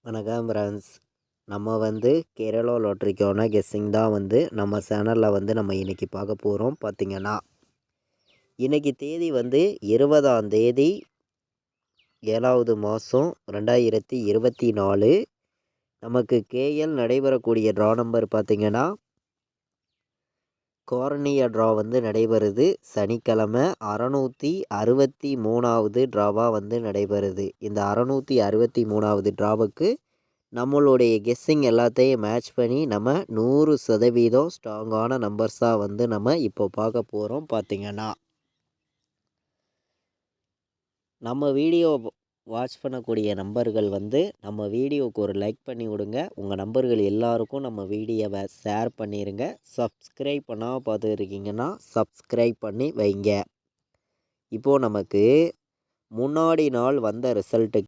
வணக்கம் ஃப்ரெண்ட்ஸ். நம்ம கேரளா லாட்ரிக்கான கெஸ்ஸிங் தான் நம்ம சேனலில் நம்ம இன்றைக்கி பார்க்க போகிறோம். பார்த்திங்கன்னா இன்றைக்கி தேதி 20ஆம் தேதி 7வது மாதம் 2024. நமக்கு கேஎல் நடைபெறக்கூடிய ட்ரா நம்பர் பார்த்திங்கன்னா கார்னியா ட்ரா நடைபெறுது. சனிக்கிழமை 663வது ட்ராவாக நடைபெறுது. இந்த 663வது ட்ராவுக்கு நம்மளுடைய கெஸ்ஸிங் எல்லாத்தையும் மேட்ச் பண்ணி நம்ம 100% ஸ்ட்ராங்கான நம்பர்ஸாக நம்ம இப்போ பார்க்க போகிறோம். பார்த்திங்கன்னா நம்ம வீடியோ வாட்ச் பண்ணக்கூடிய நம்பர்கள் நம்ம வீடியோவுக்கு ஒரு லைக் பண்ணி விடுங்க. உங்கள் நம்பர்கள் எல்லாருக்கும் நம்ம வீடியோவை ஷேர் பண்ணிடுங்க. சப்ஸ்கிரைப் பண்ணாமல் பார்த்துருக்கீங்கன்னா சப்ஸ்கிரைப் பண்ணி வைங்க. இப்போது நமக்கு முன்னாடி நாள் வந்த ரிசல்ட்டுக்கு